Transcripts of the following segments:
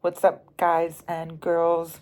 What's up, guys and girls?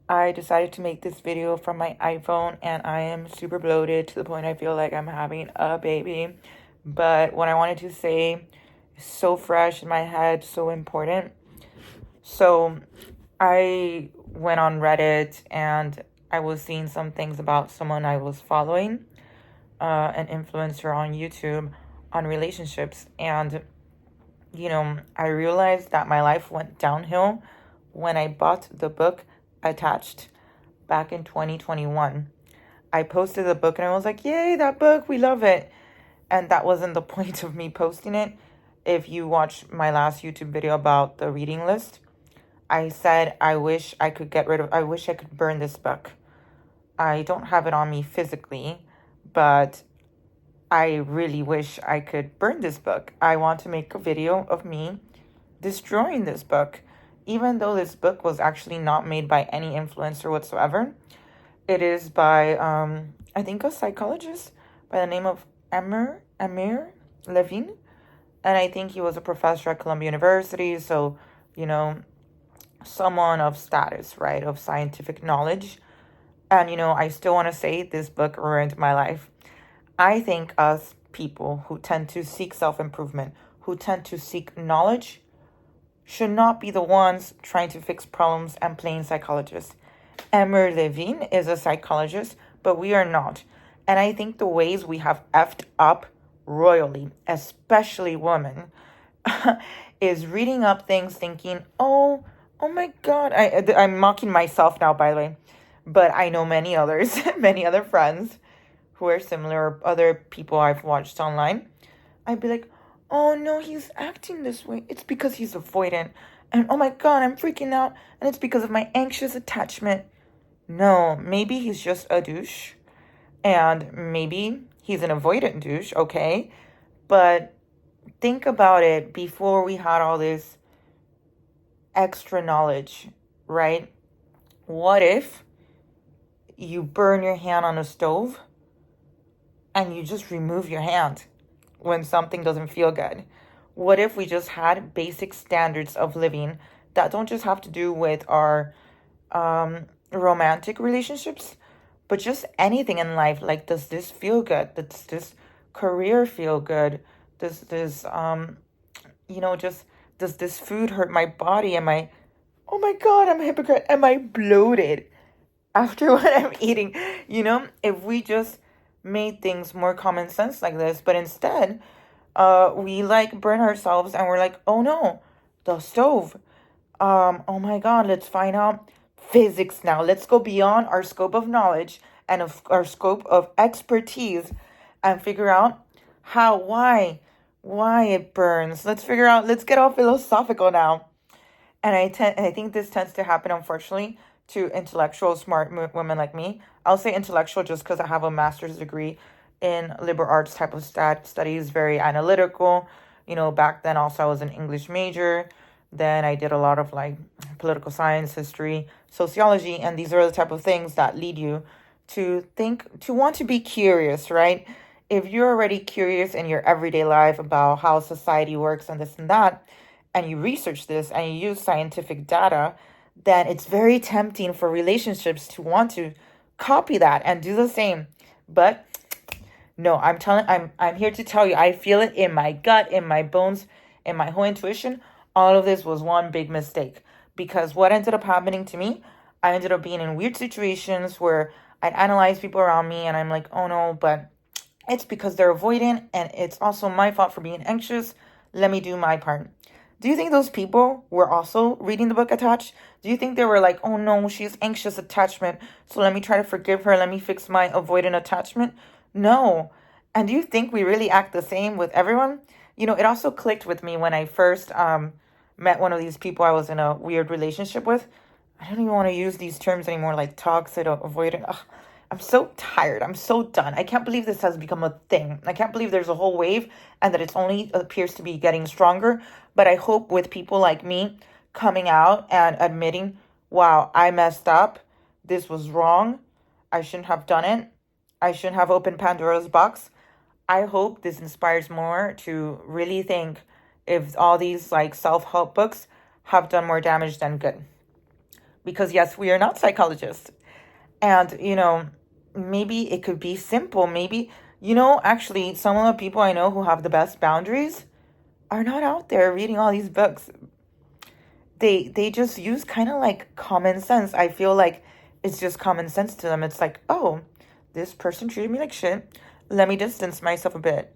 I decided to make this video from my iPhone and I am super bloated to the point I feel like I'm having a baby. But what I wanted to say is so fresh in my head, so important. So I went on Reddit and I was seeing some things about someone I was following, an influencer on YouTube on relationships. And I realized that my life went downhill when I bought the book Attached back in 2021. I posted the book and I was like, yay, that book, we love it. And that wasn't the point of me posting it. If you watch my last YouTube video about the reading list, I said, I wish I could burn this book. I don't have it on me physically, but I really wish I could burn this book. I want to make a video of me destroying this book. Even though this book was actually not made by any influencer whatsoever, it is by, I think, a psychologist by the name of Amir Levine. And I think he was a professor at Columbia University. So, you know, someone of status, right, of scientific knowledge. And, I still want to say this book ruined my life. I think us people who tend to seek self-improvement, who tend to seek knowledge, should not be the ones trying to fix problems and playing psychologists. Amir Levine is a psychologist, but we are not. And I think the ways we have effed up royally, especially women, is reading up things thinking, oh my God. I'm mocking myself now, by the way. But I know many others, many other friends who are similar, other people I've watched online. I'd be like, oh no, he's acting this way. It's because he's avoidant. And oh my God, I'm freaking out. And it's because of my anxious attachment. No, maybe he's just a douche. And maybe he's an avoidant douche, okay? But think about it before we had all this extra knowledge, right? What if you burn your hand on a stove and you just remove your hand when something doesn't feel good? What if we just had basic standards of living that don't just have to do with our romantic relationships, but just anything in life? Like, does this feel good? Does this career feel good? Does this, just, does this food hurt my body? Oh my God, I'm a hypocrite. Am I bloated after what I'm eating? If we just made things more common sense like this, but instead, we burn ourselves and we're like, oh no, the stove. Oh my God, let's find out physics now. Let's go beyond our scope of knowledge and of our scope of expertise and figure out why it burns. Let's get all philosophical now. And I think this tends to happen, unfortunately, to intellectual, smart women like me. I'll say intellectual just because I have a master's degree in liberal arts type of studies, very analytical. Back then also I was an English major. Then I did a lot of political science, history, sociology, and these are the type of things that lead you to want to be curious, right? If you're already curious in your everyday life about how society works and this and that, and you research this and you use scientific data, then it's very tempting for relationships to want to copy that and do the same. But no, I'm here to tell you, I feel it in my gut, in my bones, in my whole intuition. All of this was one big mistake, because what ended up happening to me, I ended up being in weird situations where I'd analyze people around me and I'm like, oh no, but it's because they're avoidant and it's also my fault for being anxious. Let me do my part. Do you think those people were also reading the book Attached? Do you think they were like, oh no, she's anxious attachment, so let me try to forgive her, let me fix my avoidant attachment? No. And do you think we really act the same with everyone? It also clicked with me when I first met one of these people I was in a weird relationship with. I don't even want to use these terms anymore, like toxic or avoidant. Ugh, I'm so tired. I'm so done. I can't believe this has become a thing. I can't believe there's a whole wave and that it's only appears to be getting stronger. But I hope with people like me coming out and admitting, wow, I messed up. This was wrong. I shouldn't have done it. I shouldn't have opened Pandora's box. I hope this inspires more to really think if all these self-help books have done more damage than good. Because yes, we are not psychologists. And, maybe it could be simple. Maybe, actually, some of the people I know who have the best boundaries are not out there reading all these books. They just use kind of like common sense. I feel like it's just common sense to them. It's like, oh, this person treated me like shit. Let me distance myself a bit.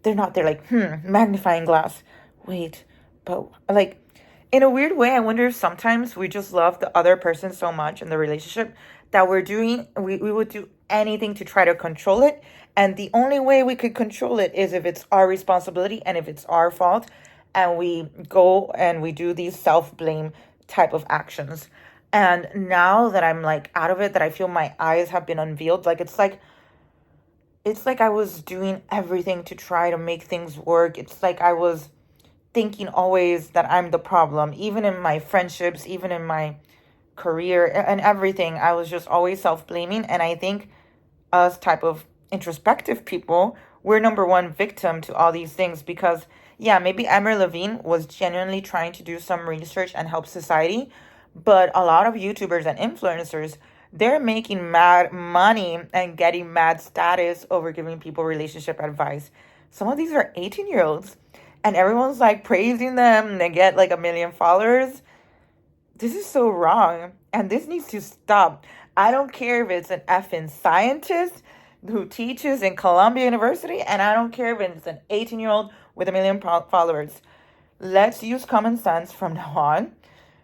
They're not there like, magnifying glass. Wait, but like in a weird way, I wonder if sometimes we just love the other person so much in the relationship that we would do anything to try to control it. And the only way we could control it is if it's our responsibility and if it's our fault. And we go and we do these self-blame type of actions. And now that I'm like out of it, that I feel my eyes have been unveiled, like it's like I was doing everything to try to make things work. It's like I was thinking always that I'm the problem, even in my friendships, even in my career and everything. I was just always self-blaming. And I think us type of introspective people, we're number one victim to all these things because, yeah, maybe Amir Levine was genuinely trying to do some research and help society, but a lot of YouTubers and influencers, they're making mad money and getting mad status over giving people relationship advice. Some of these are 18-year-olds and everyone's like praising them and they get like 1 million followers. This is so wrong and this needs to stop. I don't care if it's an effing scientist who teaches in Columbia University, and I don't care if it's an 18-year-old with 1 million followers. Let's use common sense from now on.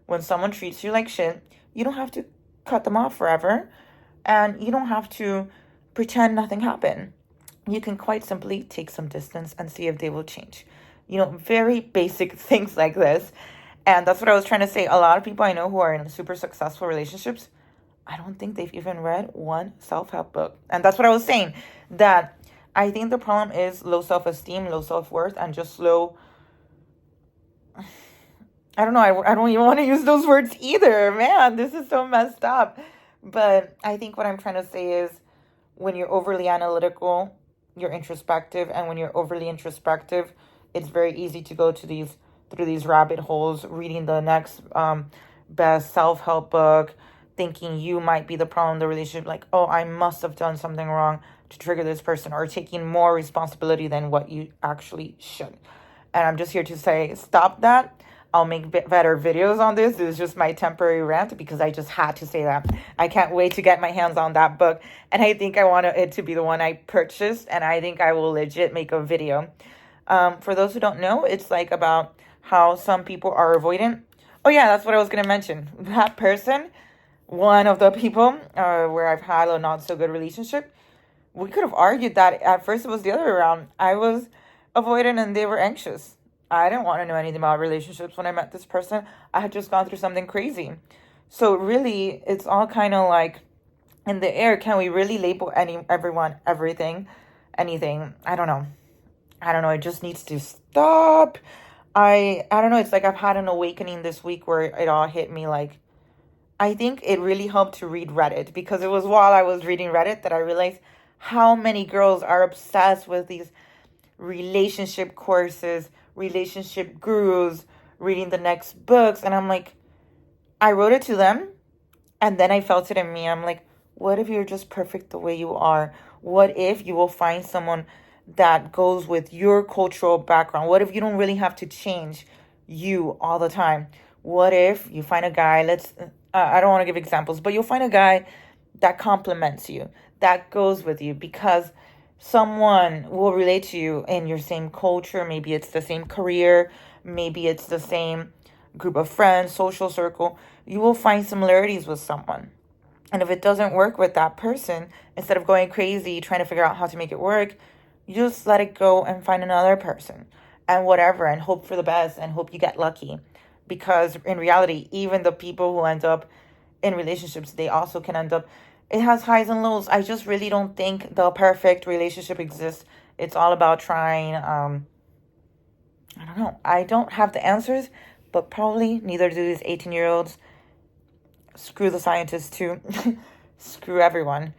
When someone treats you like shit, you don't have to cut them off forever, and you don't have to pretend nothing happened. You can quite simply take some distance and see if they will change. Very basic things like this. And that's what I was trying to say. A lot of people I know who are in super successful relationships, I don't think they've even read one self-help book. And that's what I was saying, that I think the problem is low self-esteem, low self-worth, and just low... I don't know, I don't even want to use those words either. Man, this is so messed up. But I think what I'm trying to say is when you're overly analytical, you're introspective. And when you're overly introspective, it's very easy to go through these rabbit holes, reading the next best self-help book, thinking you might be the problem in the relationship, like, oh, I must have done something wrong to trigger this person, or taking more responsibility than what you actually should. And I'm just here to say, stop that. I'll make better videos on this. This is just my temporary rant because I just had to say that. I can't wait to get my hands on that book. And I think I want it to be the one I purchased. And I think I will legit make a video. For those who don't know, it's like about how some people are avoidant. Oh yeah, that's what I was going to mention. That person, one of the people where I've had a not so good relationship, we could have argued that at first it was the other way around. I was avoidant and they were anxious. I didn't want to know anything about relationships when I met this person. I had just gone through something crazy. So really, it's all kind of like in the air. Can we really label everyone, everything, anything? I don't know. It just needs to stop. I don't know. It's like I've had an awakening this week where it all hit me. Like, I think it really helped to read Reddit, because it was while I was reading Reddit that I realized how many girls are obsessed with these relationship courses, relationship gurus, reading the next books. And I'm like, I wrote it to them and then I felt it in me. I'm like, what if you're just perfect the way you are? What if you will find someone that goes with your cultural background? What if you don't really have to change you all the time? What if you find a guy, I don't want to give examples, but you'll find a guy that compliments you, that goes with you, because someone will relate to you in your same culture. Maybe it's the same career. Maybe it's the same group of friends, social circle. You will find similarities with someone. And if it doesn't work with that person, instead of going crazy trying to figure out how to make it work, you just let it go and find another person and whatever, and hope for the best and hope you get lucky. Because in reality, even the people who end up in relationships, they also can end up, it has highs and lows. I just really don't think the perfect relationship exists. It's all about trying. I don't know. I don't have the answers, but probably neither do these 18-year-olds. Screw the scientists too. Screw everyone.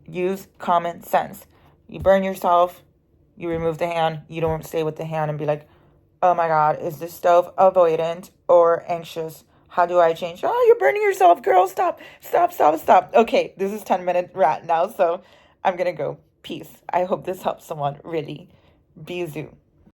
Use common sense. You burn yourself, you remove the hand. You don't stay with the hand and be like, oh my God, is this stove avoidant or anxious. How do I change? Oh, you're burning yourself, girl. Stop, stop, stop, stop. Okay, this is 10-minute rant now, so I'm gonna go. Peace. I hope this helps someone really. Bisous.